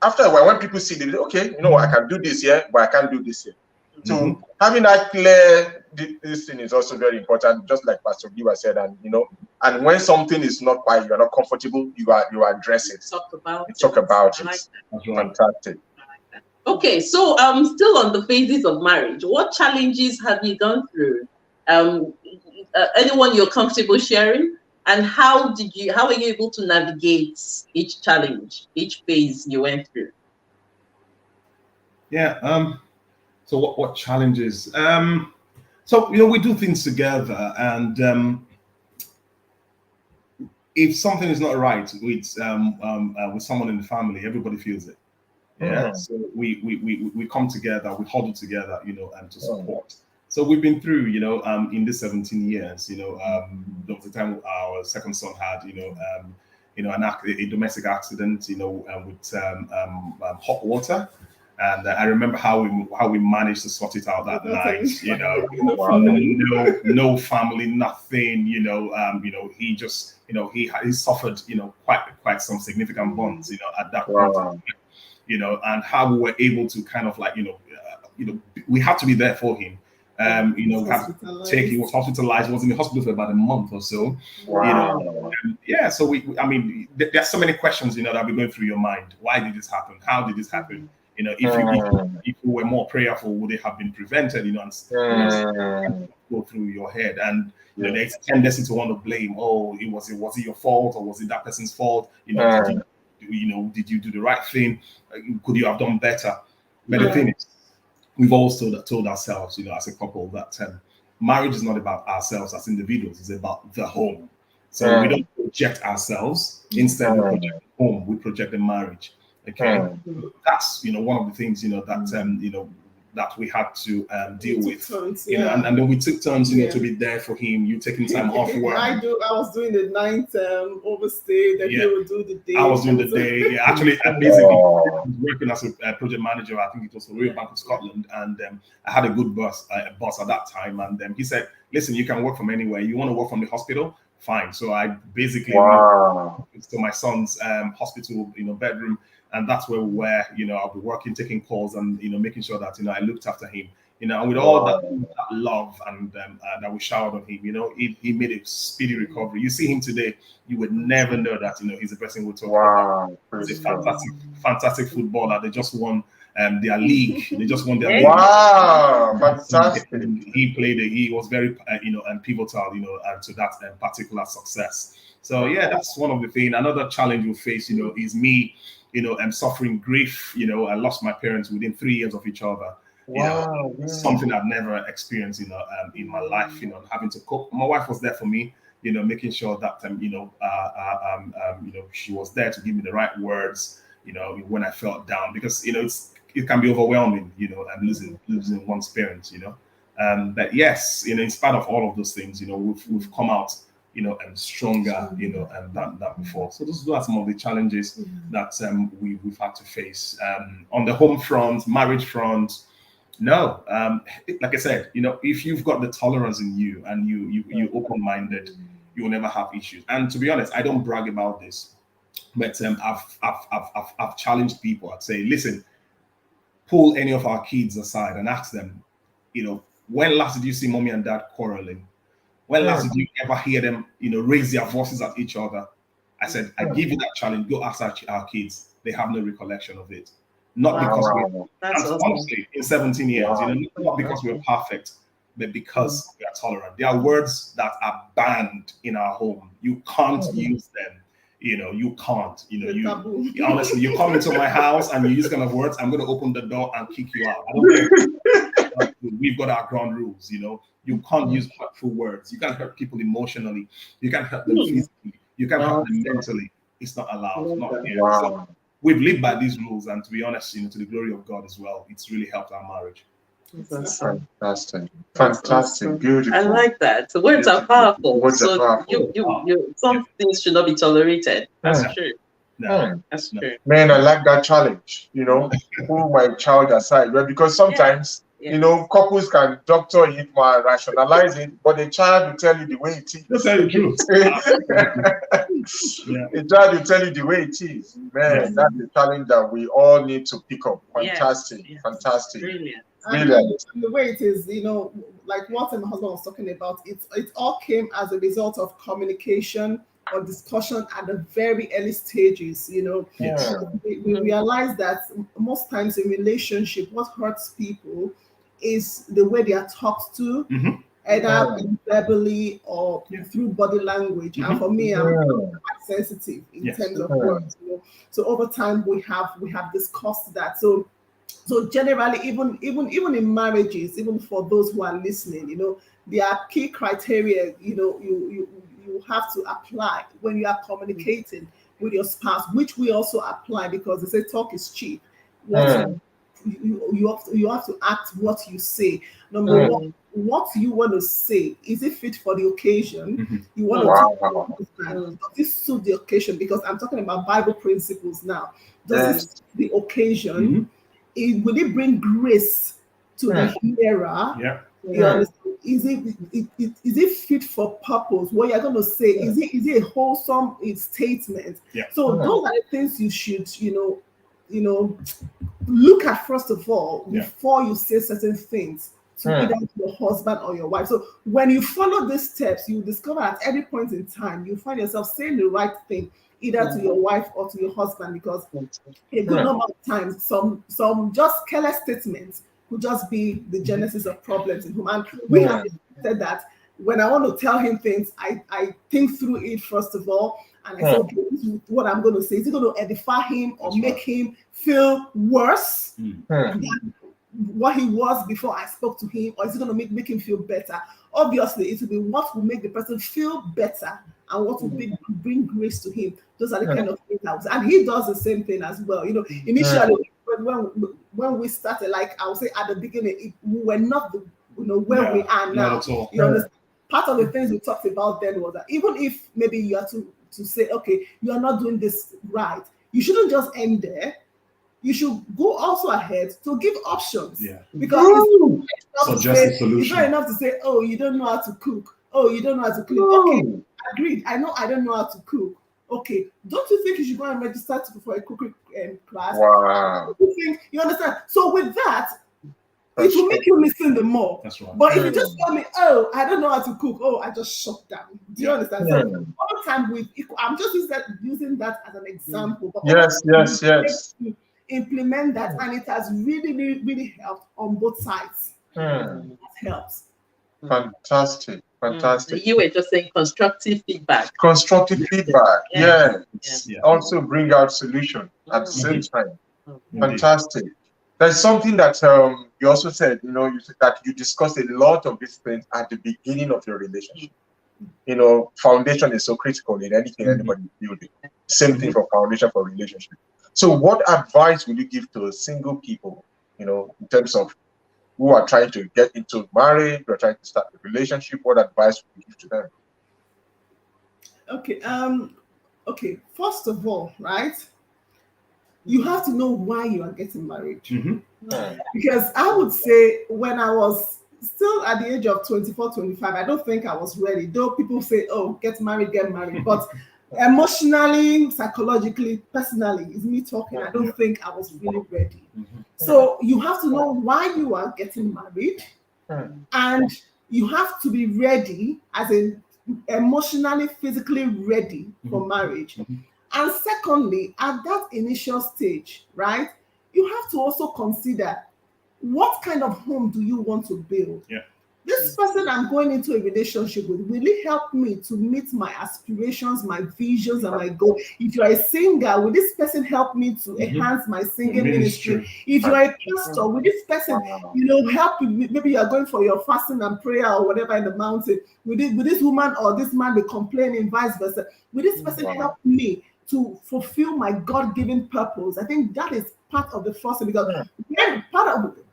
After a while, when people see it, okay, I can do this here, but I can't do this here. So having that clear, this thing is also very important, just like Pastor Giwa said, and and when something is not quite, you're not comfortable, you address it.
Talk about
it.
Like
That's fantastic.
Okay, so still on the phases of marriage, what challenges have you gone through? Anyone you're comfortable sharing? And how were you able to navigate each challenge, each phase you went through?
Yeah. So what challenges? So we do things together, and if something is not right with someone in the family, everybody feels it. Yeah. So we come together, we huddle together, and to support. So we've been through, in this 17 years, there was a time our second son had, a domestic accident, with hot water. And I remember how we managed to sort it out that night. No family, nothing. He just, he suffered, quite some significant burns, at that point. And how we were able to kind of we had to be there for him. He was hospitalized. He was in the hospital for about a month or so.
Wow.
So there's so many questions, that be going through your mind. Why did this happen? How did this happen? If we were more prayerful, would it have been prevented? And go through your head, and there's a tendency to want to blame. Oh, was it your fault, or was it that person's fault? Did you do the right thing? Could you have done better? But the thing is, we've also told ourselves, as a couple, that marriage is not about ourselves as individuals; it's about the home. So we don't project ourselves. Instead, we project the home. We project the marriage. Okay, that's one of the things that we had to deal with.
Turns,
and then we took turns, to be there for him. You taking time off work.
I was doing the night overstay. Then he would do the day.
I was doing the day. Yeah, actually, I basically was working as a project manager. I think it was for Royal Bank of Scotland, and I had a good boss at that time. And he said, "Listen, you can work from anywhere. You want to work from the hospital? Fine." So I basically went to my son's hospital, bedroom. And that's where we were, I'll be working, taking calls, and making sure that I looked after him, and with all that love and that we showered on him, he made a speedy recovery. You see him today, you would never know that he's the person we're talking about. He's a fantastic footballer. They just won their league. They just won their league.
Wow, fantastic!
He was very pivotal, to that particular success. So that's one of the things. Another challenge we face, is me. I'm suffering grief. I lost my parents within 3 years of each other. Something I've never experienced, in my life. Having to cope. My wife was there for me. Making sure that she was there to give me the right words. When I felt down, because it can be overwhelming. And losing one's parents. But yes, in spite of all of those things, we've come out. And stronger, than before. So those are some of the challenges that we've had to face on the home front, marriage front. No, like I said, if you've got the tolerance in you and you open-minded, you will never have issues. And to be honest, I don't brag about this, but I've challenged people. I'd say, listen, pull any of our kids aside and ask them, when last did you see mommy and dad quarreling? When last did you ever hear them, raise their voices at each other? I said, I give you that challenge. Go ask our kids. They have no recollection of it. Not because honestly, in 17 years, not because we're perfect, but because we are tolerant. There are words that are banned in our home. You can't use them. You can't. You honestly, you come into my house and you use kind of words, I'm going to open the door and kick you out. I don't care. We've got our ground rules. You can't use hurtful words. You can't hurt people emotionally. You can't hurt them physically. You can't hurt them mentally. It's not allowed. Not here. So we've lived by these rules, and to be honest, to the glory of God as well, it's really helped our marriage.
Fantastic, beautiful.
I like that. So words are powerful. Some things should not be tolerated. That's true. No, that's true.
Man, I like that challenge. Pull my child aside, right? Because sometimes couples can doctor it, rationalize it, but the child will tell you the way it is.
They'll tell you the truth.
The child will tell you the way it is. Man, that's the challenge that we all need to pick up. Fantastic, fantastic.
Brilliant.
And the way it is, like what my husband was talking about, it all came as a result of communication or discussion at the very early stages. We realize that most times in relationship, what hurts people is the way they are talked to, either verbally or through body language. And for me, I'm quite sensitive in terms of words. So over time, we have discussed that. So generally, even in marriages, even for those who are listening, there are key criteria, you have to apply when you are communicating with your spouse, which we also apply because they say talk is cheap. You have to act what you say. Number one, what you want to say, is it fit for the occasion? You want to does this suit the occasion? Because I'm talking about Bible principles now. Does this suit the occasion? Will it bring grace to the hearer? Is it fit for purpose? What you're going to say, is it a wholesome statement? So those are the things you should look at first of all before you say certain things to either your husband or your wife. So when you follow these steps, you discover at every point in time you find yourself saying the right thing either to your wife or to your husband, because a good number of times some just careless statements could just be the genesis of problems in home. And we have said that when I want to tell him things, I think through it first of all, and I say, okay, this is what I'm going to say. Is it going to edify him or make him feel worse than what he was before I spoke to him, or is it going to make him feel better? Obviously, it will be what will make the person feel better and what will bring grace to him. Those are the kind of things I would say. And he does the same thing as well. Initially, when we started, like I would say at the beginning, we were not where we are now. You understand? Part of the things we talked about then was that even if maybe you are to say, okay, you are not doing this right, you shouldn't just end there. You should go also ahead to give options. Because it's not enough to say, oh, you don't know how to cook. Oh, you don't know how to clean. Okay, agreed. I know I don't know how to cook. Okay, don't you think you should go and register for a cooking class?
Wow.
You understand? So with that, it will make you listen the more.
That's right.
But if you just tell me, oh, I don't know how to cook, oh, I just shut down. Do you understand? So all the time I'm just using that as an example. But
yes.
Implement that, and it has really, really, really helped on both sides. It helps.
Fantastic.
You were just saying constructive feedback.
Also bring out solution at the same time. Fantastic. There's something that you also said, you said that you discussed a lot of these things at the beginning of your relationship. Foundation is so critical in anything anybody is building. Same thing for foundation for relationship. So what advice would you give to single people, in terms of who are trying to get into marriage, who are trying to start a relationship? What advice would you give to them?
Okay. First of all, right, you have to know why you are getting married. Because I would say when I was still at the age of 24, 25, I don't think I was ready. Though people say, oh, get married. But emotionally, psychologically, personally, it's me talking. I don't think I was really ready. So you have to know why you are getting married and you have to be ready, as in emotionally, physically ready for marriage. And secondly, at that initial stage, right, you have to also consider, what kind of home do you want to build? This person I'm going into a relationship with, will it help me to meet my aspirations, my visions, and my goals? If you're a singer, will this person help me to enhance my singing ministry? If you're a pastor, will this person, help you? Maybe you're going for your fasting and prayer or whatever in the mountain. Will this woman or this man be complaining, vice versa? Will this person help me to fulfill my God-given purpose? I think that is part of the first thing, because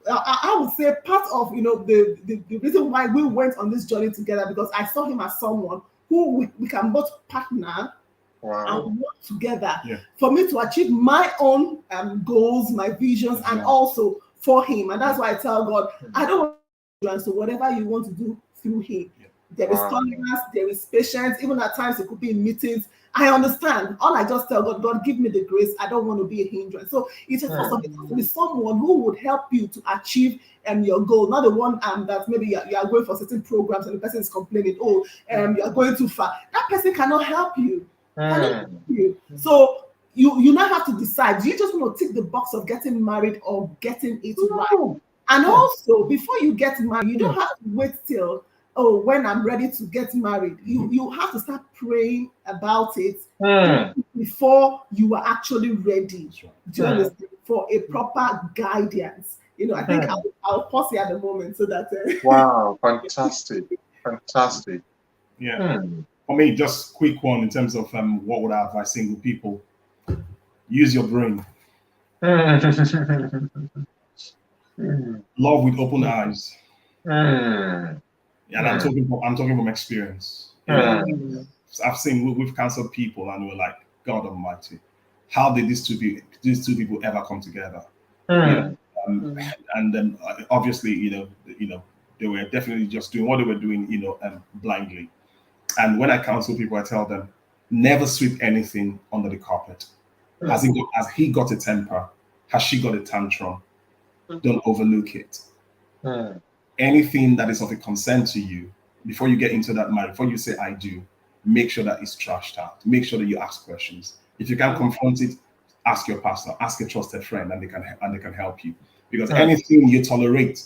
I would say part of the reason why we went on this journey together, because I saw him as someone who we can both partner and work together for me to achieve my own goals, my visions, and also for him. And that's why I tell God, I don't want to do, so whatever you want to do through him. There is tolerance, there is patience. Even at times it could be in meetings. I understand. All I just tell God, God, give me the grace. I don't want to be a hindrance. So it's a first of it has to be someone who would help you to achieve your goal, not the one that maybe you are going for certain programs and the person is complaining, you are going too far. That person cannot help you. So you now have to decide, do you just want to tick the box of getting married or getting it right? And also, before you get married, you don't have to wait till when I'm ready to get married. You have to start praying about it before you are actually ready. Do you understand? For a proper guidance. I think I'll pause here at the moment so that.
Wow, fantastic.
Yeah. For me, just quick one in terms of what would I advise single people? Use your brain. Love with open eyes. And I'm talking from experience. I've seen we've counseled people and we're like, God Almighty, how did these two people ever come together? And then obviously, they were definitely just doing what they were doing, blindly. And when I counsel people, I tell them, never sweep anything under the carpet. Has he got a temper? Has she got a tantrum? Don't overlook it. Anything that is of a concern to you, before you get into that marriage, before you say I do, make sure that it's trashed out. Make sure that you ask questions. If you can't confront it, ask your pastor, ask a trusted friend, and they can help you. Because anything you tolerate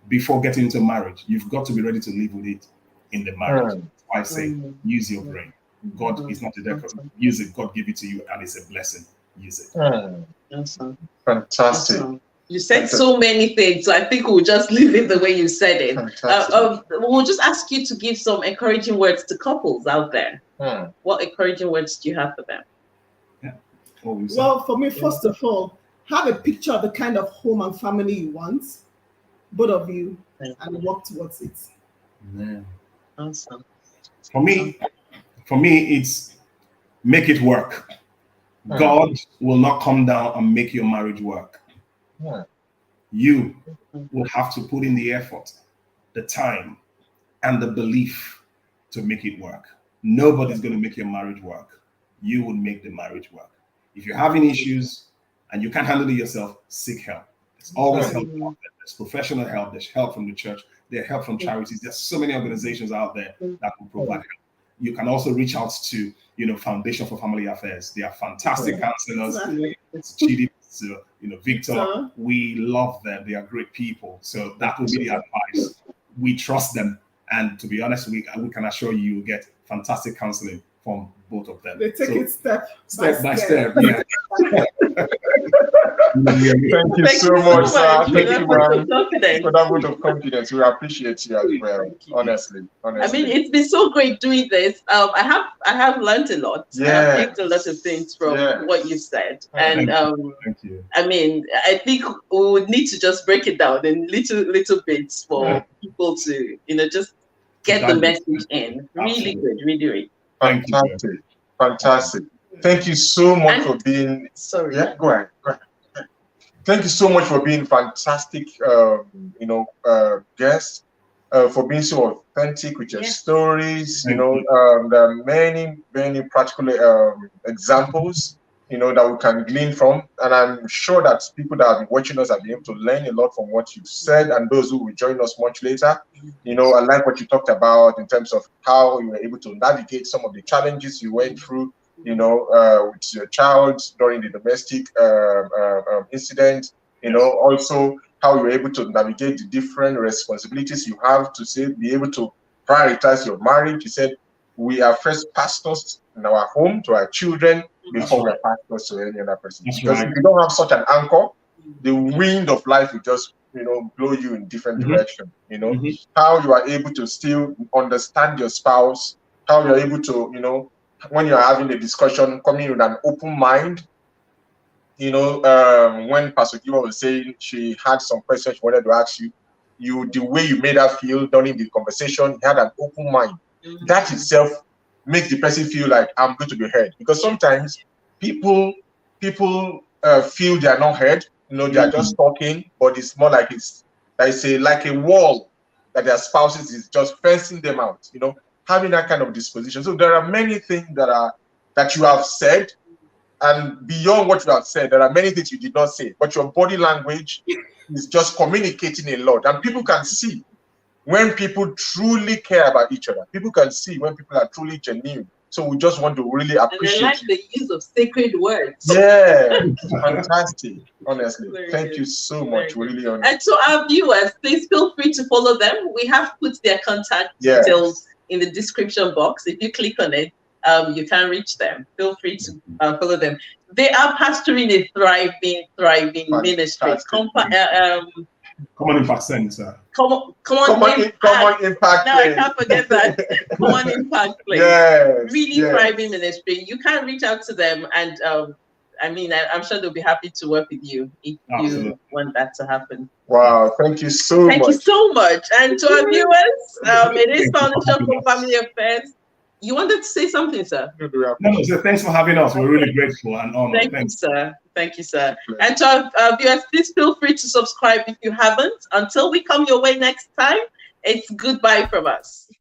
before getting into marriage, you've got to be ready to live with it in the marriage. That's why I say use your brain. God is not a devil. Use it. God give it to you, and it's a blessing. Use it.
Awesome.
Fantastic.
Awesome. You said so many things, so I think we'll just leave it the way you said it. We'll just ask you to give some encouraging words to couples out there. What encouraging words do you have for them?
Well, for me, first of all, have a picture of the kind of home and family you want, both of you, and work towards it.
Awesome.
For me, it's make it work. God will not come down and make your marriage work. You will have to put in the effort, the time, and the belief to make it work. Nobody's going to make your marriage work. You will make the marriage work. If you're having issues and you can't handle it yourself, seek help. There's always help out there. There's professional help. There's help from the church. There's help from charities. There's so many organizations out there that will provide help. You can also reach out to, Foundation for Family Affairs. They are fantastic counselors. GD, Victor, we love them. They are great people. So that will be the advice. We trust them. And to be honest, we can assure you will get fantastic counseling from both of them.
They take it step
by step. Yeah.
Thank you so much, sir. Thank you, man, for that vote of confidence. We appreciate you as well. Honestly.
I mean, it's been so great doing this. I have learned a lot. I have picked a lot of things from what you said, and
thank you.
I mean, I think we would need to just break it down in little bits for people to, just get the message in. Really good, really great.
Fantastic. Thank you so much for being.
Sorry.
Yeah, go ahead. Thank you so much for being fantastic, guest, for being so authentic with your stories. There are many practical examples, you know, that we can glean from. And I'm sure that people that have been watching us have been able to learn a lot from what you've said, and those who will join us much later. You know, I like what you talked about in terms of how you were able to navigate some of the challenges you went through, you know, with your child during the domestic incident, you know, also how you were able to navigate the different responsibilities you have to say, be able to prioritize your marriage. You said, we are first pastors in our home to our children before we're pastors to any other person. Because if you don't have such an anchor, the wind of life will just, you know, blow you in different direction. You know, how you are able to still understand your spouse, how you're able to, you know, when you're having a discussion, coming with an open mind. You know, when Pastor Ogiuwa was saying she had some questions she wanted to ask you, the way you made her feel during the conversation, you had an open mind. That itself makes the person feel like I'm going to be heard. Because sometimes people feel they are not heard. You know, they are just talking, but it's more like like a wall that their spouses is just fencing them out. You know, having that kind of disposition. So there are many things that you have said. And beyond what you have said, there are many things you did not say, but your body language is just communicating a lot. And people can see when people truly care about each other. People can see when people are truly genuine. So we just want to really appreciate.
And I like the use of sacred words.
Yeah, fantastic. Honestly, thank you so much. Really honest.
And to our viewers, please feel free to follow them. We have put their contact details in the description box. If you click on it, you can reach them. Feel free to follow them. They are pastoring a thriving ministry.
Common Impact Center.
Common Impact.
No, I can't forget that. Common Impact Place. Really thriving ministry. You can reach out to them, and I mean, I'm sure they'll be happy to work with you if you want that to happen.
Wow, thank you so much.
Thank you so much. And to our viewers, it is Foundation for Family Affairs. You wanted to say something, sir?
No, so thanks for having us. We're really grateful and honored.
Thank you, sir. Thank you, sir. And to our viewers, please feel free to subscribe if you haven't. Until we come your way next time, it's goodbye from us.